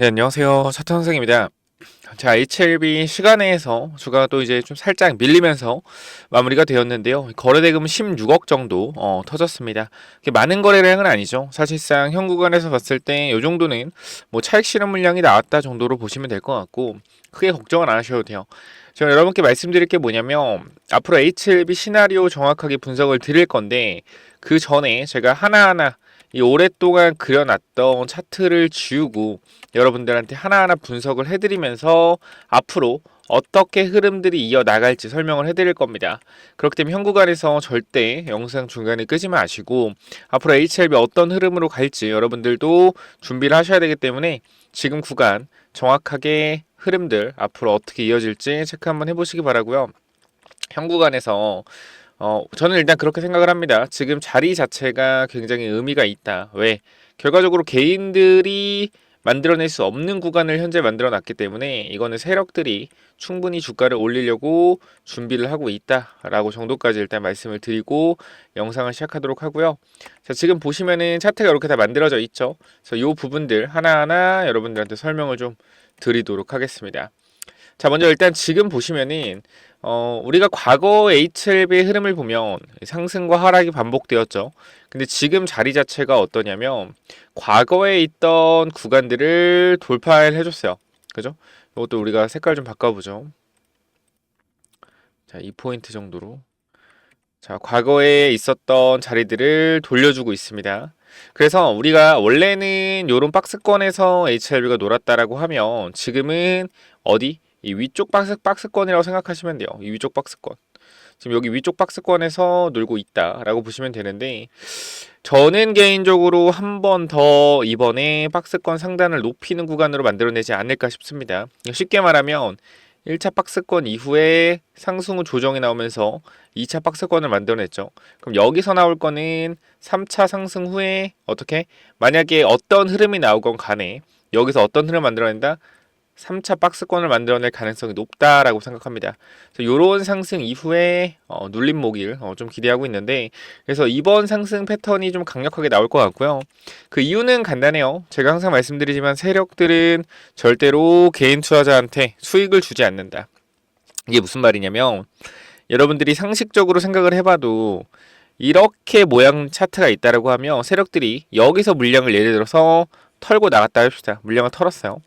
네, 안녕하세요. 차트 선생입니다. 자, HLB 시간에서 주가가 또 이제 좀 살짝 밀리면서 마무리가 되었는데요. 거래대금 16억 정도 터졌습니다. 그게 많은 거래량은 아니죠. 사실상 현 구간에서 봤을 때 이 정도는 뭐 차익 실현 물량이 나왔다 정도로 보시면 될 것 같고 크게 걱정은 안 하셔도 돼요. 제가 여러분께 말씀드릴 게 뭐냐면 앞으로 HLB 시나리오 정확하게 분석을 드릴 건데 그 전에 제가 하나하나 이 오랫동안 그려놨던 차트를 지우고 여러분들한테 하나하나 분석을 해드리면서 앞으로 어떻게 흐름들이 이어나갈지 설명을 해드릴 겁니다. 그렇기 때문에 현 구간에서 절대 영상 중간에 끄지 마시고 앞으로 HLB 어떤 흐름으로 갈지 여러분들도 준비를 하셔야 되기 때문에 지금 구간 정확하게 흐름들 앞으로 어떻게 이어질지 체크 한번 해보시기 바라고요. 현 구간에서 저는 일단 그렇게 생각을 합니다. 지금 자리 자체가 굉장히 의미가 있다. 왜? 결과적으로 개인들이 만들어낼 수 없는 구간을 현재 만들어 놨기 때문에 이거는 세력들이 충분히 주가를 올리려고 준비를 하고 있다라고 정도까지 일단 말씀을 드리고 영상을 시작하도록 하고요. 자, 지금 보시면은 차트가 이렇게 다 만들어져 있죠. 그래서 이 부분들 하나하나 여러분들한테 설명을 좀 드리도록 하겠습니다. 자, 먼저 일단 지금 보시면은 우리가 과거 HLB의 흐름을 보면 상승과 하락이 반복되었죠. 근데 지금 자리 자체가 어떠냐면 과거에 있던 구간들을 돌파를 해줬어요. 그죠? 이것도 우리가 색깔 좀 바꿔보죠. 자, 2포인트 정도로. 자, 과거에 있었던 자리들을 돌려주고 있습니다. 그래서 우리가 원래는 요런 박스권에서 HLB가 놀았다라고 하면 지금은 어디? 이 위쪽 박스권이라고 생각하시면 돼요. 이 위쪽 박스권. 지금 여기 위쪽 박스권에서 놀고 있다라고 보시면 되는데 저는 개인적으로 한 번 더 이번에 박스권 상단을 높이는 구간으로 만들어내지 않을까 싶습니다. 쉽게 말하면 1차 박스권 이후에 상승 후 조정이 나오면서 2차 박스권을 만들어냈죠. 그럼 여기서 나올 거는 3차 상승 후에 어떻게? 만약에 어떤 흐름이 나오건 간에 여기서 어떤 흐름을 만들어낸다? 3차 박스권을 만들어낼 가능성이 높다라고 생각합니다. 그래서 이런 상승 이후에 눌림목일 좀 기대하고 있는데 그래서 이번 상승 패턴이 좀 강력하게 나올 것 같고요. 그 이유는 간단해요. 제가 항상 말씀드리지만 세력들은 절대로 개인 투자자한테 수익을 주지 않는다. 이게 무슨 말이냐면 여러분들이 상식적으로 생각을 해봐도 이렇게 모양 차트가 있다라고 하면 세력들이 여기서 물량을 예를 들어서 털고 나갔다 합시다. 물량을 털었어요.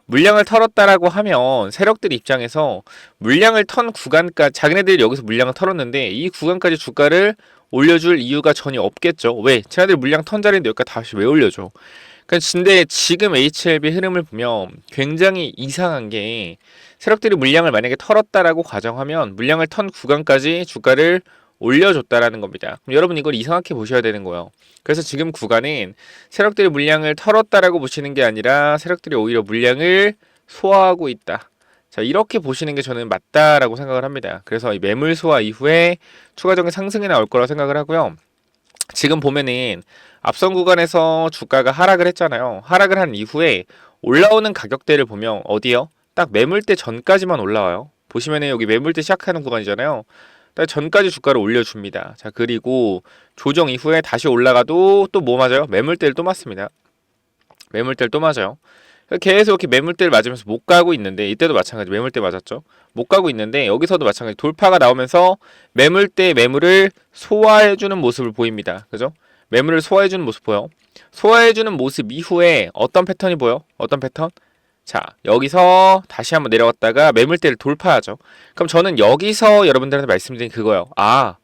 물량을 털었다라고 하면 세력들 입장에서 물량을 턴 구간까지 자기네들이 여기서 물량을 털었는데 이 구간까지 주가를 올려줄 이유가 전혀 없겠죠. 왜? 쟤네들 물량 턴 자리인데 여기까지 다시 왜 올려줘? 근데 지금 HLB 흐름을 보면 굉장히 이상한 게 세력들이 물량을 만약에 털었다라고 가정하면 물량을 턴 구간까지 주가를 올려줬다라는 겁니다. 그럼 여러분 이걸 이상하게 보셔야 되는 거예요. 그래서 지금 구간은 세력들이 물량을 털었다라고 보시는 게 아니라 세력들이 오히려 물량을 소화하고 있다. 자, 이렇게 보시는 게 저는 맞다라고 생각을 합니다. 그래서 이 매물 소화 이후에 추가적인 상승이 나올 거라고 생각을 하고요. 지금 보면은 앞선 구간에서 주가가 하락을 했잖아요. 하락을 한 이후에 올라오는 가격대를 보면 어디요? 딱 매물대 전까지만 올라와요. 보시면은 여기 매물대 시작하는 구간이잖아요. 딱 전까지 주가를 올려줍니다. 자, 그리고 조정 이후에 다시 올라가도 또 뭐 맞아요? 매물대를 또 맞습니다. 매물대를 또 맞아요. 계속 이렇게 매물대를 맞으면서 못 가고 있는데 이때도 마찬가지 매물대 맞았죠. 못 가고 있는데 여기서도 마찬가지 돌파가 나오면서 매물대 매물을 소화해주는 모습을 보입니다. 그죠? 매물을 소화해주는 모습 보여. 소화해주는 모습 이후에 어떤 패턴이 보여? 어떤 패턴? 자, 여기서 다시 한번 내려갔다가 매물대를 돌파하죠. 그럼 저는 여기서 여러분들한테 말씀드린 그거예요. 아,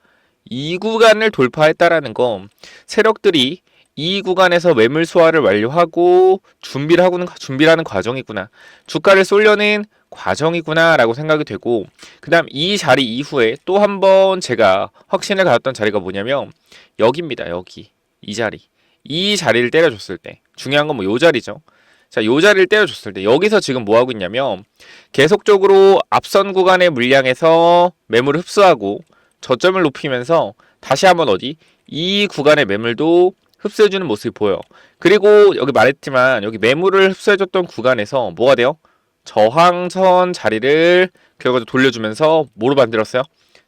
이 구간을 돌파했다라는 건 세력들이 이 구간에서 매물 소화를 완료하고 준비를 하는 과정이구나. 주가를 쏠려는 과정이구나라고 생각이 되고, 그다음 이 자리 이후에 또 한 번 제가 확신을 가졌던 자리가 뭐냐면 여기입니다. 여기 이 자리, 이 자리를 때려줬을 때 중요한 건 뭐 요 자리죠. 자, 요 자리를 때려줬을 때 여기서 지금 뭐 하고 있냐면 계속적으로 앞선 구간의 물량에서 매물을 흡수하고 저점을 높이면서 다시 한번 어디 이 구간의 매물도 흡수해주는 모습이 보여. 그리고 여기 말했지만 여기 매물을 흡수해줬던 구간에서 뭐가 돼요? 저항선 자리를 결과적으로 돌려주면서 뭐로 만들었어요?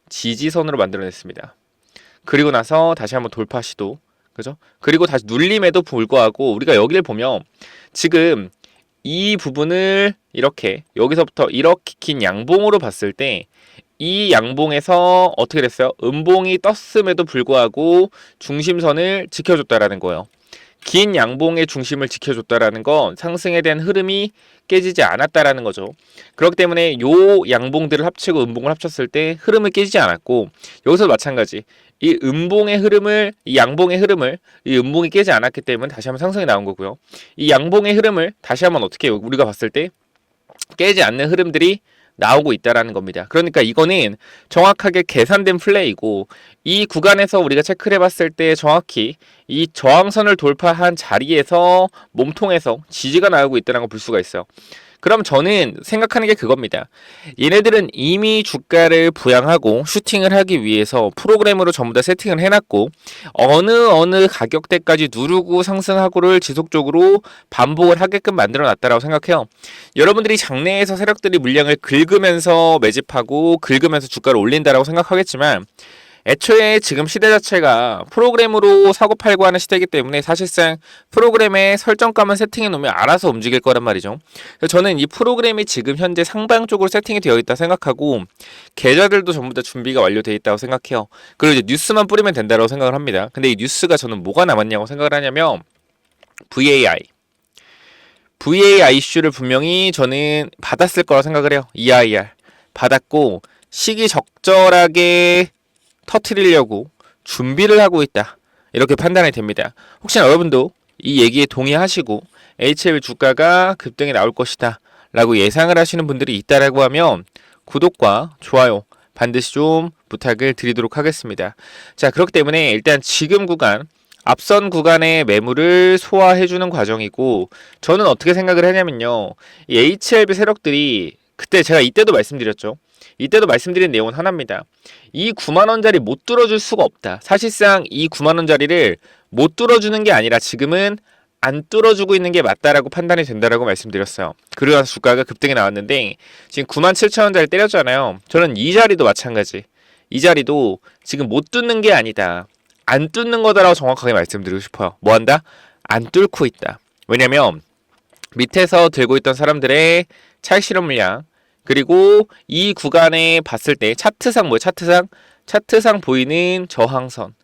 지지선으로 만들어냈습니다. 그리고 나서 다시 한번 돌파 시도. 그죠? 그리고 다시 눌림에도 불구하고 우리가 여기를 보면 지금 이 부분을 이렇게 여기서부터 이렇게 긴 양봉으로 봤을 때 이 양봉에서 어떻게 됐어요? 음봉이 떴음에도 불구하고 중심선을 지켜줬다라는 거예요. 긴 양봉의 중심을 지켜줬다라는 건 상승에 대한 흐름이 깨지지 않았다라는 거죠. 그렇기 때문에 요 양봉들을 합치고 음봉을 합쳤을 때 흐름을 깨지지 않았고, 여기서도 마찬가지. 이 음봉의 흐름을, 이 양봉의 흐름을, 이 음봉이 깨지 않았기 때문에 다시 한번 상승이 나온 거고요. 이 양봉의 흐름을 다시 한번 어떻게 우리가 봤을 때 깨지 않는 흐름들이 나오고 있다라는 겁니다. 그러니까 이거는 정확하게 계산된 플레이고, 이 구간에서 우리가 체크를 해봤을 때 정확히 이 저항선을 돌파한 자리에서 몸통에서 지지가 나오고 있다는 걸 볼 수가 있어요. 그럼 저는 생각하는 게 그겁니다. 얘네들은 이미 주가를 부양하고 슈팅을 하기 위해서 프로그램으로 전부 다 세팅을 해놨고, 어느 가격대까지 누르고 상승하고를 지속적으로 반복을 하게끔 만들어놨다라고 생각해요. 여러분들이 장내에서 세력들이 물량을 긁으면서 매집하고 긁으면서 주가를 올린다라고 생각하겠지만, 애초에 지금 시대 자체가 프로그램으로 사고팔고 하는 시대이기 때문에 사실상 프로그램의 설정값만 세팅해 놓으면 알아서 움직일 거란 말이죠. 그래서 저는 이 프로그램이 지금 현재 상방 쪽으로 세팅이 되어 있다 생각하고, 계좌들도 전부 다 준비가 완료되어 있다고 생각해요. 그리고 이제 뉴스만 뿌리면 된다고 생각을 합니다. 근데 이 뉴스가 저는 뭐가 남았냐고 생각을 하냐면 VAI 이슈를 분명히 저는 받았을 거라고 생각을 해요. EIR 받았고 시기 적절하게 터트리려고 준비를 하고 있다, 이렇게 판단이 됩니다. 혹시나 여러분도 이 얘기에 동의하시고 HLB 주가가 급등이 나올 것이다 라고 예상을 하시는 분들이 있다라고 하면 구독과 좋아요 반드시 좀 부탁을 드리도록 하겠습니다. 자, 그렇기 때문에 일단 지금 구간, 앞선 구간의 매물을 소화해주는 과정이고, 저는 어떻게 생각을 하냐면요, 이 HLB 세력들이 그때 제가 이때도 말씀드렸죠. 이때도 말씀드린 내용은 하나입니다. 이 9만원짜리 못 뚫어줄 수가 없다. 사실상 이 9만원짜리를 못 뚫어주는 게 아니라 지금은 안 뚫어주고 있는 게 맞다라고 판단이 된다라고 말씀드렸어요. 그래서 주가가 급등이 나왔는데 지금 97,000원짜리 때렸잖아요. 저는 이 자리도 마찬가지. 이 자리도 지금 못 뚫는 게 아니다, 안 뚫는 거다라고 정확하게 말씀드리고 싶어요. 뭐 한다? 안 뚫고 있다. 왜냐면 밑에서 들고 있던 사람들의 차익 실현 물량, 그리고 이 구간에 봤을 때 차트상 차트상 보이는 저항선,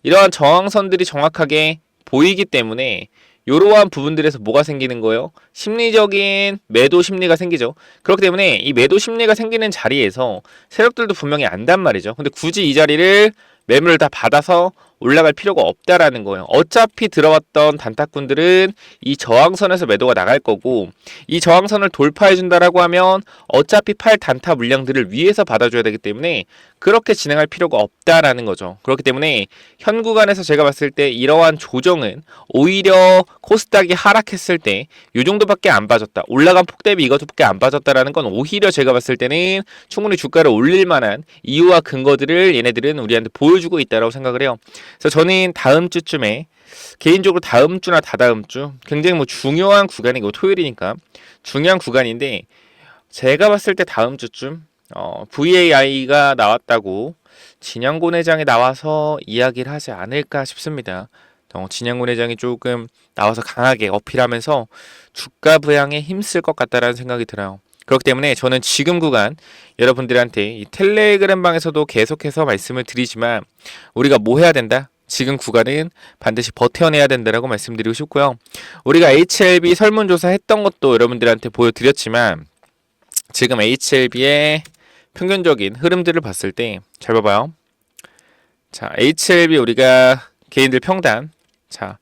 이러한 저항선들이 정확하게 보이기 때문에 이러한 부분들에서 뭐가 생기는 거예요? 심리적인 매도 심리가 생기죠. 그렇기 때문에 이 매도 심리가 생기는 자리에서 세력들도 분명히 안단 말이죠. 근데 굳이 이 자리를 매물을 다 받아서 올라갈 필요가 없다라는 거예요. 어차피 들어왔던 단타꾼들은 이 저항선에서 매도가 나갈 거고, 이 저항선을 돌파해 준다라고 하면 어차피 팔 단타 물량들을 위에서 받아줘야 되기 때문에 그렇게 진행할 필요가 없다라는 거죠. 그렇기 때문에 현 구간에서 제가 봤을 때 이러한 조정은 오히려 코스닥이 하락했을 때 이 정도밖에 안 빠졌다, 올라간 폭 대비 이것밖에 안 빠졌다라는 건 오히려 제가 봤을 때는 충분히 주가를 올릴 만한 이유와 근거들을 얘네들은 우리한테 보여주고 있다라고 생각을 해요. 그래서 저는 다음 주쯤에, 개인적으로 다음 주나 다다음 주 굉장히 뭐 중요한 구간이고, 토요일이니까 중요한 구간인데, 제가 봤을 때 다음 주쯤 VAI가 나왔다고 진양곤 회장이 나와서 이야기를 하지 않을까 싶습니다. 진양곤 회장이 조금 나와서 강하게 어필하면서 주가 부양에 힘쓸 것 같다라는 생각이 들어요. 그렇기 때문에 저는 지금 구간 여러분들한테 이 텔레그램 방에서도 계속해서 말씀을 드리지만, 우리가 뭐 해야 된다? 지금 구간은 반드시 버텨내야 된다라고 말씀드리고 싶고요. 우리가 HLB 설문조사 했던 것도 여러분들한테 보여드렸지만, 지금 HLB의 평균적인 흐름들을 봤을 때 잘 봐봐요. 자, HLB 우리가 개인들 평단, 자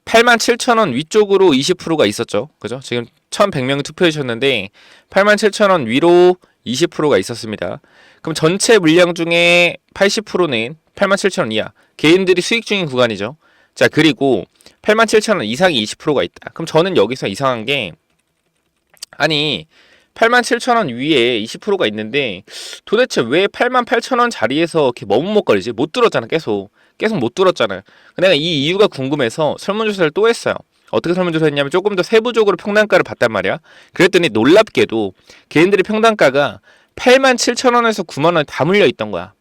87,000원 위쪽으로 20%가 있었죠. 그죠? 지금 1,100명이 투표해 주셨는데 87,000원 위로 20%가 있었습니다. 그럼 전체 물량 중에 80%는 87,000원 이하, 개인들이 수익 중인 구간이죠. 자, 그리고 87,000원 이상이 20%가 있다. 그럼 저는 여기서 이상한 게, 아니 87,000원 위에 20%가 있는데 도대체 왜 88,000원 자리에서 이렇게 머뭇거리지? 못 들었잖아. 계속 못 들었잖아요. 내가 이 이유가 궁금해서 설문조사를 또 했어요. 어떻게 설문조사 했냐면 조금 더 세부적으로 평단가를 봤단 말이야. 그랬더니 놀랍게도 개인들의 평단가가 87,000원에서 9만원에 다 물려 있던 거야.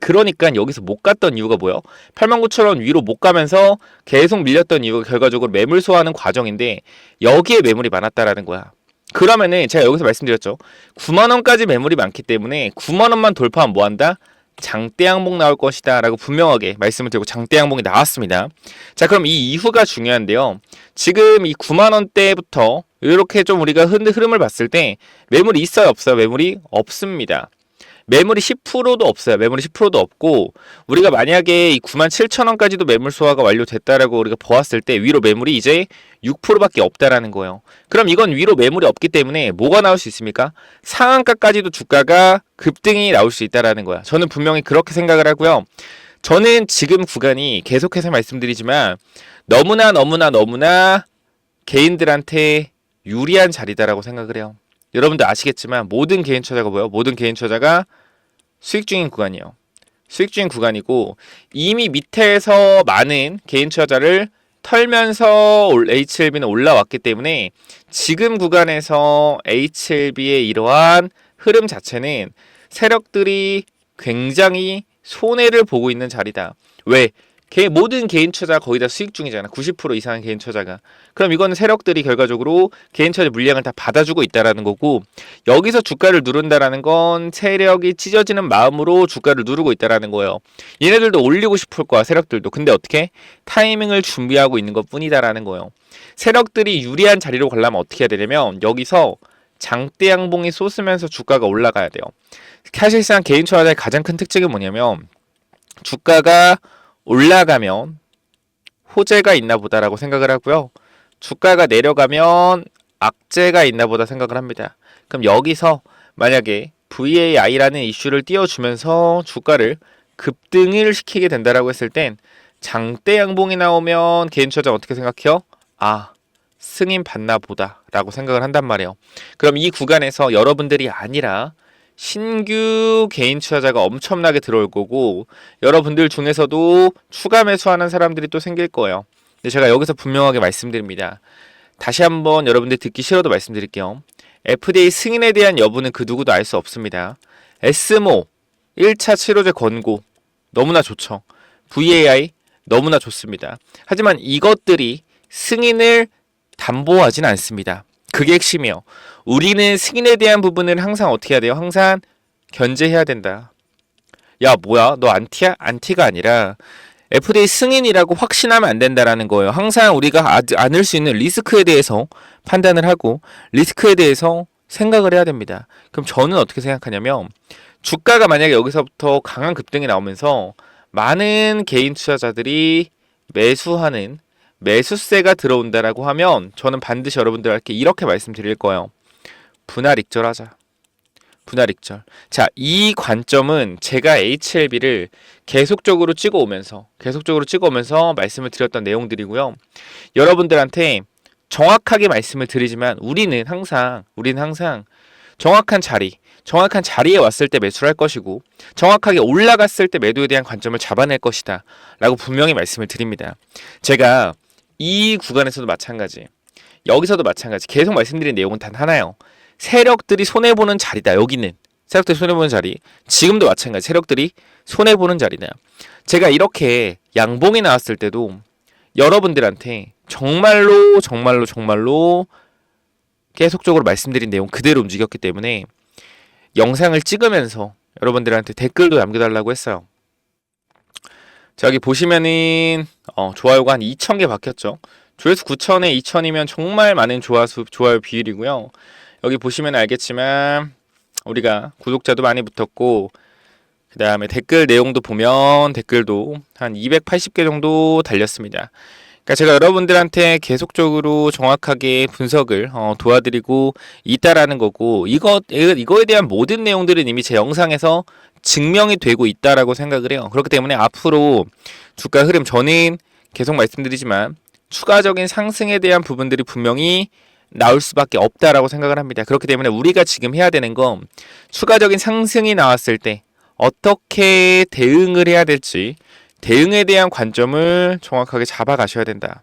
그러니까 여기서 못 갔던 이유가 뭐예요? 89,000원 위로 못 가면서 계속 밀렸던 이유가 결과적으로 매물 소화하는 과정인데 여기에 매물이 많았다라는 거야. 그러면은 제가 여기서 말씀드렸죠. 9만 원까지 매물이 많기 때문에 9만 원만 돌파하면 뭐 한다? 장대 양봉 나올 것이다 라고 분명하게 말씀을 드리고 장대 양봉이 나왔습니다. 자, 그럼 이 이후가 중요한데요. 지금 이 9만 원대부터 이렇게 좀 우리가 흐름을 봤을 때 매물이 있어요, 없어요? 매물이 없습니다. 매물이 10%도 없어요. 매물이 10%도 없고 우리가 만약에 이 97,000원까지도 매물 소화가 완료됐다라고 우리가 보았을 때 위로 매물이 이제 6%밖에 없다라는 거예요. 그럼 이건 위로 매물이 없기 때문에 뭐가 나올 수 있습니까? 상한가까지도 주가가 급등이 나올 수 있다라는 거야. 저는 분명히 그렇게 생각을 하고요. 저는 지금 구간이 계속해서 말씀드리지만 너무나 개인들한테 유리한 자리다라고 생각을 해요. 여러분들 아시겠지만 모든 개인 투자자가 뭐예요? 모든 개인 투자자가 수익 중인 구간이에요. 수익 중인 구간이고 이미 밑에서 많은 개인 투자자를 털면서 HLB는 올라왔기 때문에 지금 구간에서 HLB의 이러한 흐름 자체는 세력들이 굉장히 손해를 보고 있는 자리다. 왜? 모든 개인 투자가 거의 다 수익 중이잖아. 90% 이상의 개인 투자가. 그럼 이거는 세력들이 결과적으로 개인 투자 물량을 다 받아주고 있다라는 거고 여기서 주가를 누른다라는 건 세력이 찢어지는 마음으로 주가를 누르고 있다라는 거예요. 얘네들도 올리고 싶을 거야, 세력들도. 근데 어떻게? 타이밍을 준비하고 있는 것 뿐이다라는 거예요. 세력들이 유리한 자리로 가려면 어떻게 해야 되냐면 여기서 장대 양봉이 솟으면서 주가가 올라가야 돼요. 사실상 개인 투자자의 가장 큰 특징이 뭐냐면 주가가 올라가면 호재가 있나 보다라고 생각을 하고요. 주가가 내려가면 악재가 있나 보다 생각을 합니다. 그럼 여기서 만약에 VAI라는 이슈를 띄워주면서 주가를 급등을 시키게 된다라고 했을 땐 장대 양봉이 나오면 개인 투자자 어떻게 생각해요? 승인 받나 보다 라고 생각을 한단 말이에요. 그럼 이 구간에서 여러분들이 아니라 신규 개인 투자자가 엄청나게 들어올 거고 여러분들 중에서도 추가 매수하는 사람들이 또 생길 거예요. 근데 제가 여기서 분명하게 말씀드립니다. 다시 한번 여러분들 듣기 싫어도 말씀드릴게요. FDA 승인에 대한 여부는 그 누구도 알 수 없습니다. SMO 1차 치료제 권고 너무나 좋죠. VAI 너무나 좋습니다. 하지만 이것들이 승인을 담보하진 않습니다. 그게 핵심이에요. 우리는 승인에 대한 부분을 항상 어떻게 해야 돼요? 항상 견제해야 된다. 야, 뭐야? 너 안티야? 안티가 아니라 FDA 승인이라고 확신하면 안 된다라는 거예요. 항상 우리가 안을 수 있는 리스크에 대해서 판단을 하고 리스크에 대해서 생각을 해야 됩니다. 그럼 저는 어떻게 생각하냐면 주가가 만약에 여기서부터 강한 급등이 나오면서 많은 개인 투자자들이 매수하는 매수세가 들어온다라고 하면 저는 반드시 여러분들께 이렇게 말씀드릴 거예요. 분할익절하자. 분할익절. 자, 이 관점은 제가 HLB를 계속적으로 찍어오면서 말씀을 드렸던 내용들이고요. 여러분들한테 정확하게 말씀을 드리지만 우리는 항상 정확한 자리에 왔을 때 매수를 할 것이고 정확하게 올라갔을 때 매도에 대한 관점을 잡아낼 것이다 라고 분명히 말씀을 드립니다. 제가 이 구간에서도 마찬가지, 여기서도 마찬가지 계속 말씀드린 내용은 단 하나예요. 세력들이 손해보는 자리다. 여기는 세력들이 손해보는 자리, 지금도 마찬가지 세력들이 손해보는 자리다. 제가 이렇게 양봉이 나왔을 때도 여러분들한테 정말로 계속적으로 말씀드린 내용 그대로 움직였기 때문에 영상을 찍으면서 여러분들한테 댓글도 남겨달라고 했어요. 자, 여기 보시면은 좋아요가 한 2,000개 바뀌었죠. 조회수 9,000에 2,000이면 정말 많은 좋아요 비율이고요. 여기 보시면 알겠지만 우리가 구독자도 많이 붙었고 그 다음에 댓글 내용도 보면 댓글도 한 280개 정도 달렸습니다. 그러니까 제가 여러분들한테 계속적으로 정확하게 분석을 도와드리고 있다라는 거고 이거에 대한 모든 내용들은 이미 제 영상에서 증명이 되고 있다라고 생각을 해요. 그렇기 때문에 앞으로 주가 흐름 저는 계속 말씀드리지만 추가적인 상승에 대한 부분들이 분명히 나올 수밖에 없다라고 생각을 합니다. 그렇기 때문에 우리가 지금 해야 되는 건 추가적인 상승이 나왔을 때 어떻게 대응을 해야 될지 대응에 대한 관점을 정확하게 잡아가셔야 된다.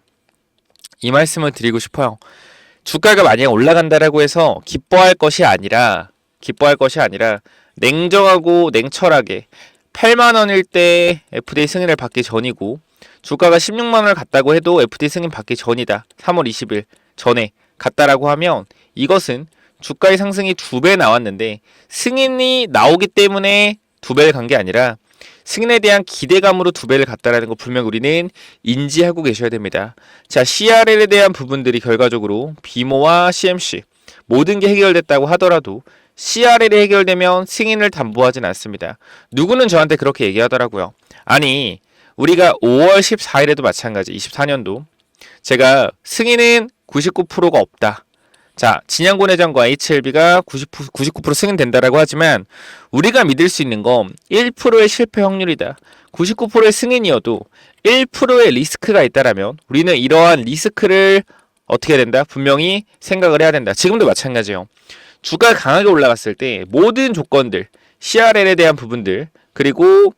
이 말씀을 드리고 싶어요. 주가가 만약 올라간다라고 해서 기뻐할 것이 아니라 냉정하고 냉철하게 8만 원일 때 FDA 승인을 받기 전이고 주가가 16만 원을 갔다고 해도 FDA 승인 받기 전이다. 3월 20일 전에 갔다라고 하면 이것은 주가의 상승이 2배 나왔는데 승인이 나오기 때문에 2배를 간 게 아니라 승인에 대한 기대감으로 2배를 갔다라는 거 분명 우리는 인지하고 계셔야 됩니다. 자, CRL에 대한 부분들이 결과적으로 비모와 CMC 모든 게 해결됐다고 하더라도 CRL이 해결되면 승인을 담보하진 않습니다. 누구는 저한테 그렇게 얘기하더라고요. 아니, 우리가 5월 14일에도 마찬가지 24년도 제가 승인은 99%가 없다. 자, 진양곤 회장과 HLB가 99% 승인된다라고 하지만 우리가 믿을 수 있는 건 1%의 실패 확률이다. 99%의 승인이어도 1%의 리스크가 있다라면 우리는 이러한 리스크를 어떻게 해야 된다? 분명히 생각을 해야 된다. 지금도 마찬가지예요. 주가가 강하게 올라갔을 때 모든 조건들, CRL에 대한 부분들, 그리고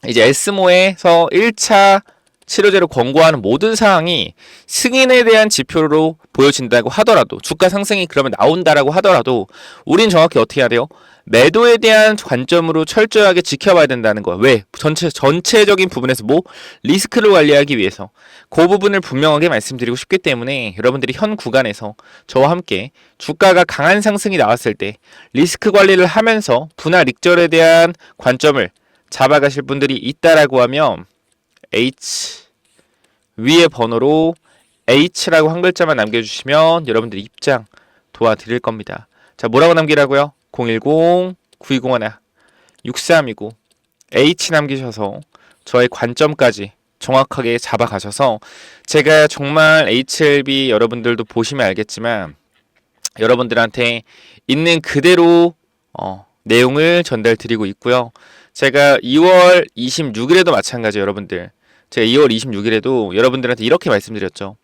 이제 에스모에서 1차 치료제로 권고하는 모든 사항이 승인에 대한 지표로 보여진다고 하더라도 주가 상승이 그러면 나온다라고 하더라도 우린 정확히 어떻게 해야 돼요? 매도에 대한 관점으로 철저하게 지켜봐야 된다는 거야. 왜? 전체적인 부분에서 리스크를 관리하기 위해서 그 부분을 분명하게 말씀드리고 싶기 때문에 여러분들이 현 구간에서 저와 함께 주가가 강한 상승이 나왔을 때 리스크 관리를 하면서 분할 익절에 대한 관점을 잡아가실 분들이 있다라고 하면 H 위의 번호로 H라고 한 글자만 남겨주시면 여러분들 입장 도와드릴 겁니다. 자, 뭐라고 남기라고요? 010-9201-6329 H 남기셔서 저의 관점까지 정확하게 잡아가셔서 제가 정말 HLB 여러분들도 보시면 알겠지만 여러분들한테 있는 그대로 내용을 전달 드리고 있고요. 제가 2월 26일에도 마찬가지 여러분들 제가 2월 26일에도 여러분들한테 이렇게 말씀드렸죠.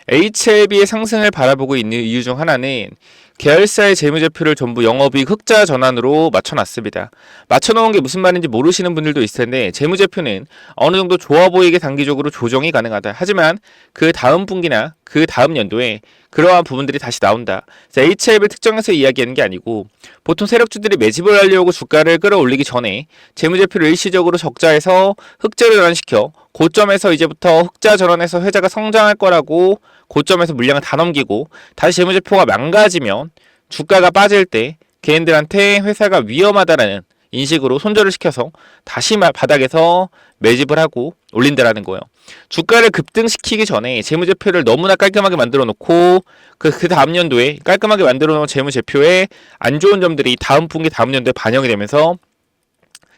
HLB의 상승을 바라보고 있는 이유 중 하나는 계열사의 재무제표를 전부 영업이익 흑자 전환으로 맞춰놨습니다. 맞춰놓은 게 무슨 말인지 모르시는 분들도 있을 텐데 재무제표는 어느 정도 좋아 보이게 단기적으로 조정이 가능하다. 하지만 그 다음 분기나 그 다음 연도에 그러한 부분들이 다시 나온다. HLB를 특정해서 이야기하는 게 아니고 보통 세력주들이 매집을 하려고 주가를 끌어올리기 전에 재무제표를 일시적으로 적자해서 흑자를 전환시켜 고점에서 이제부터 흑자 전환해서 회사가 성장할 거라고 고점에서 물량을 다 넘기고 다시 재무제표가 망가지면 주가가 빠질 때 개인들한테 회사가 위험하다라는 인식으로 손절을 시켜서 다시 바닥에서 매집을 하고 올린다라는 거예요. 주가를 급등시키기 전에 재무제표를 너무나 깔끔하게 만들어 놓고 그 다음 연도에 깔끔하게 만들어 놓은 재무제표에 안 좋은 점들이 다음 분기 다음 연도에 반영이 되면서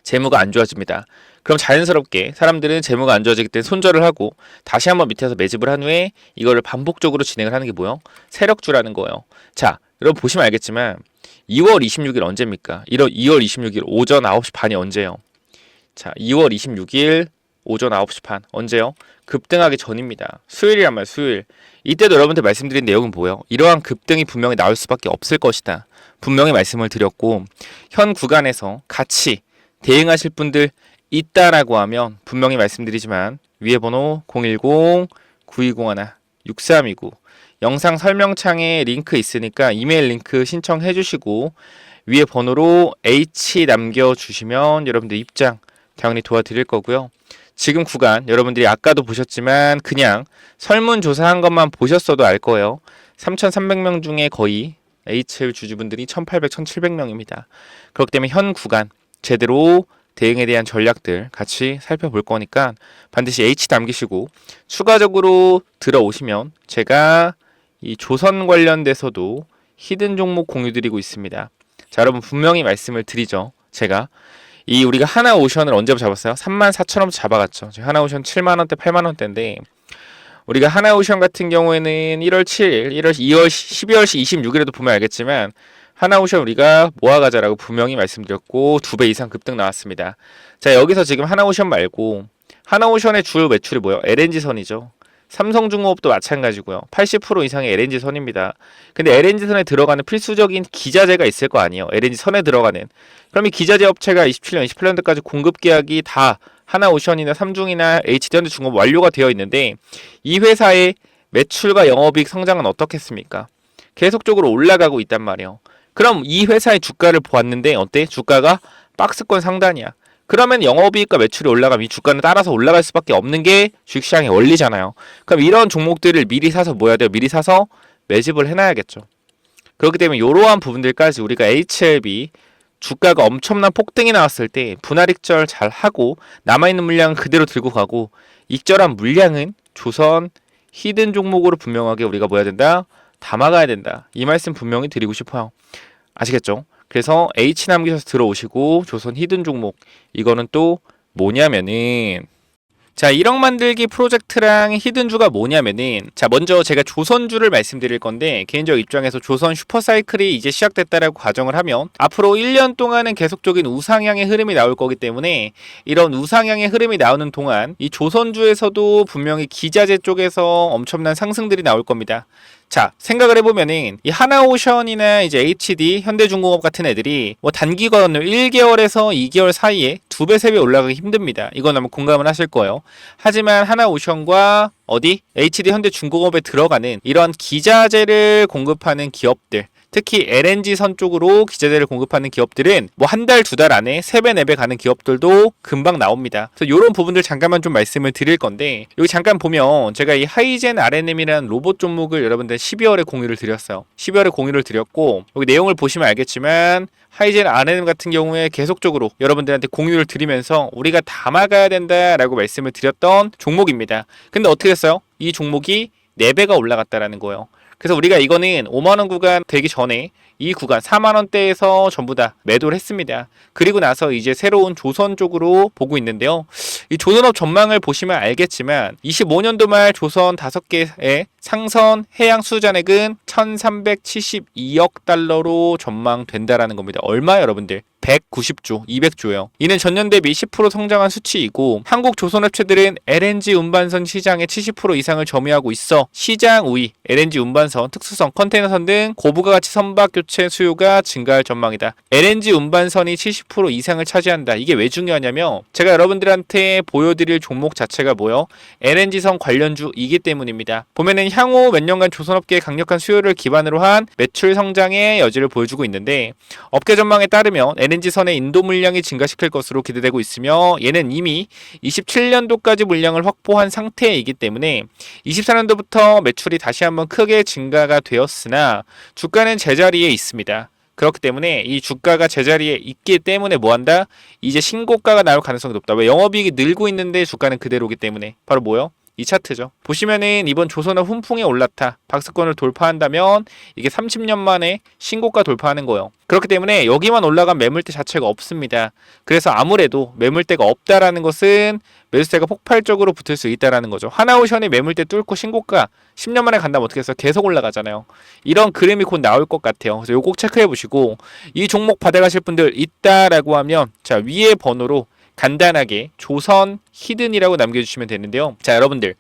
재무가 안 좋아집니다. 그럼 자연스럽게 사람들은 재무가 안 좋아지기 때문에 손절을 하고 다시 한번 밑에서 매집을 한 후에 이거를 반복적으로 진행을 하는 게 뭐예요? 세력주라는 거예요. 자, 여러분 보시면 알겠지만 2월 26일 언제입니까? 2월 26일 오전 9시 반이 언제예요? 자, 2월 26일 오전 9시 반 언제요? 급등하기 전입니다. 수요일이란 말 수요일. 이때도 여러분들 말씀드린 내용은 뭐예요? 이러한 급등이 분명히 나올 수밖에 없을 것이다. 분명히 말씀을 드렸고 현 구간에서 같이 대응하실 분들 있다라고 하면 분명히 말씀드리지만 위에 번호 010-9201-6329 영상 설명창에 링크 있으니까 이메일 링크 신청해 주시고 위에 번호로 H 남겨주시면 여러분들 입장 당연히 도와드릴 거고요. 지금 구간 여러분들이 아까도 보셨지만 그냥 설문조사한 것만 보셨어도 알 거예요. 3,300명 중에 거의 HL 주주분들이 1,800, 1,700명입니다. 그렇기 때문에 현 구간 제대로 대응에 대한 전략들 같이 살펴볼 거니까 반드시 H 남기시고 추가적으로 들어오시면 제가 이 조선 관련돼서도 히든 종목 공유드리고 있습니다. 자, 여러분 분명히 말씀을 드리죠. 제가 우리가 하나오션을 언제부터 잡았어요? 34,000원부터 잡아갔죠. 하나오션 7만원대, 8만원대인데 우리가 하나오션 같은 경우에는 1월 7일, 12월 26일에도 보면 알겠지만 하나오션 우리가 모아가자라고 분명히 말씀드렸고 2배 이상 급등 나왔습니다. 자, 여기서 지금 하나오션 말고 하나오션의 주 매출이 뭐예요? LNG선이죠. 삼성중공업도 마찬가지고요. 80% 이상의 LNG선입니다. 근데 LNG선에 들어가는 필수적인 기자재가 있을 거 아니에요. LNG선에 들어가는. 그럼 이 기자재 업체가 27년, 28년도까지 공급 계약이 다 하나오션이나 삼중이나 HD현대중공업 완료가 되어 있는데 이 회사의 매출과 영업이익 성장은 어떻겠습니까? 계속적으로 올라가고 있단 말이에요. 그럼 이 회사의 주가를 보았는데 어때? 주가가 박스권 상단이야. 그러면 영업이익과 매출이 올라가면 이 주가는 따라서 올라갈 수밖에 없는 게 주식시장의 원리잖아요. 그럼 이런 종목들을 미리 사서 뭐 해야 돼요? 미리 사서 매집을 해놔야겠죠. 그렇기 때문에 이러한 부분들까지 우리가 HLB 주가가 엄청난 폭등이 나왔을 때 분할 익절 잘 하고 남아있는 물량은 그대로 들고 가고 익절한 물량은 조선 히든 종목으로 분명하게 우리가 뭐 해야 된다? 담아가야 된다. 이 말씀 분명히 드리고 싶어요. 아시겠죠? 그래서 H 남기셔서 들어오시고 조선 히든 종목 이거는 또 뭐냐면은 자 1억 만들기 프로젝트랑 히든주가 뭐냐면은 자 먼저 제가 조선주를 말씀드릴 건데 개인적 입장에서 조선 슈퍼사이클이 이제 시작됐다라고 가정을 하면 앞으로 1년 동안은 계속적인 우상향의 흐름이 나올 거기 때문에 이런 우상향의 흐름이 나오는 동안 이 조선주에서도 분명히 기자재 쪽에서 엄청난 상승들이 나올 겁니다. 자 생각을 해보면은 이 하나오션이나 이제 HD 현대중공업 같은 애들이 뭐 단기간으로 1개월에서 2개월 사이에 2배 3배 올라가기 힘듭니다. 이건 아마 공감을 하실 거예요. 하지만 하나오션과 어디 HD 현대중공업에 들어가는 이런 기자재를 공급하는 기업들 특히 LNG선 쪽으로 기자재를 공급하는 기업들은 뭐 한 달, 2달 안에 3배, 4배 가는 기업들도 금방 나옵니다. 그래서 이런 부분들 잠깐만 좀 말씀을 드릴 건데 여기 잠깐 보면 제가 이 하이젠 RNM이라는 로봇 종목을 여러분들 12월에 공유를 드렸어요. 12월에 공유를 드렸고 여기 내용을 보시면 알겠지만 하이젠 RNM 같은 경우에 계속적으로 여러분들한테 공유를 드리면서 우리가 담아가야 된다라고 말씀을 드렸던 종목입니다. 근데 어떻게 됐어요? 이 종목이 4배가 올라갔다라는 거예요. 그래서 우리가 이거는 5만원 구간 되기 전에 이 구간 4만원대에서 전부 다 매도를 했습니다. 그리고 나서 이제 새로운 조선 쪽으로 보고 있는데요. 이 조선업 전망을 보시면 알겠지만 25년도 말 조선 5개의 상선 해양 수주잔액은 1372억 달러로 전망된다라는 겁니다. 얼마 여러분들? 190조, 200조요. 이는 전년 대비 10% 성장한 수치이고 한국 조선업체들은 LNG 운반선 시장의 70% 이상을 점유하고 있어 시장 우위, LNG 운반선, 특수선, 컨테이너선 등 고부가 가치 선박 교체 수요가 증가할 전망이다. LNG 운반선이 70% 이상을 차지한다. 이게 왜 중요하냐면 제가 여러분들한테 보여드릴 종목 자체가 뭐요? LNG선 관련주이기 때문입니다. 보면은 향후 몇 년간 조선업계의 강력한 수요를 기반으로 한 매출 성장의 여지를 보여주고 있는데 업계 전망에 따르면 LNG선의 인도 물량이 증가시킬 것으로 기대되고 있으며 얘는 이미 27년도까지 물량을 확보한 상태이기 때문에 24년도부터 매출이 다시 한번 크게 증가가 되었으나 주가는 제자리에 있습니다. 그렇기 때문에 이 주가가 제자리에 있기 때문에 뭐한다? 이제 신고가가 나올 가능성이 높다. 왜? 영업이익이 늘고 있는데 주가는 그대로기 때문에. 바로 뭐요? 이 차트죠. 보시면은 이번 조선업 훈풍에 올라타 박스권을 돌파한다면 이게 30년 만에 신고가 돌파하는 거예요. 그렇기 때문에 여기만 올라간 매물대 자체가 없습니다. 그래서 아무래도 매물대가 없다라는 것은 매수세가 폭발적으로 붙을 수 있다라는 거죠. 하나오션이 매물대 뚫고 신고가 10년 만에 간다면 어떻게 해서 계속 올라가잖아요. 이런 그림이 곧 나올 것 같아요. 그래서 요거 꼭 체크해 보시고 이 종목 받아가실 분들 있다라고 하면 자 위에 번호로 간단하게 조선 히든이라고 남겨주시면 되는데요. 자 여러분들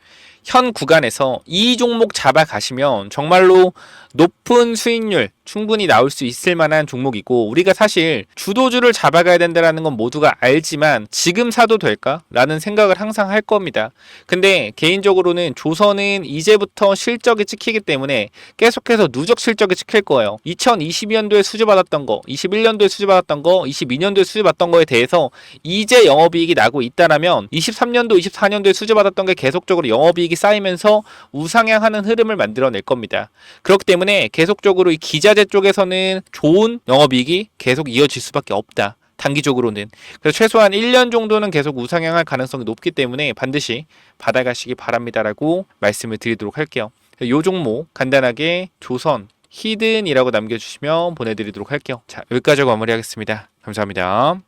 현 구간에서 이 종목 잡아가시면 정말로 높은 수익률 충분히 나올 수 있을 만한 종목이고 우리가 사실 주도주를 잡아가야 된다는 건 모두가 알지만 지금 사도 될까? 라는 생각을 항상 할 겁니다. 근데 개인적으로는 조선은 이제부터 실적이 찍히기 때문에 계속해서 누적 실적이 찍힐 거예요. 2022년도에 수주받았던 거, 21년도에 수주받았던 거, 22년도에 수주받았던 거에 대해서 이제 영업이익이 나고 있다라면 23년도, 24년도에 수주받았던 게 계속적으로 영업이익이 쌓이면서 우상향하는 흐름을 만들어낼 겁니다. 그렇기 때문에 계속적으로 이 기자재 쪽에서는 좋은 영업이익이 계속 이어질 수밖에 없다. 단기적으로는. 그래서 최소한 1년 정도는 계속 우상향할 가능성이 높기 때문에 반드시 받아가시기 바랍니다라고 말씀을 드리도록 할게요. 요 종목 간단하게 조선 히든이라고 남겨주시면 보내드리도록 할게요. 자 여기까지 마무리하겠습니다. 감사합니다.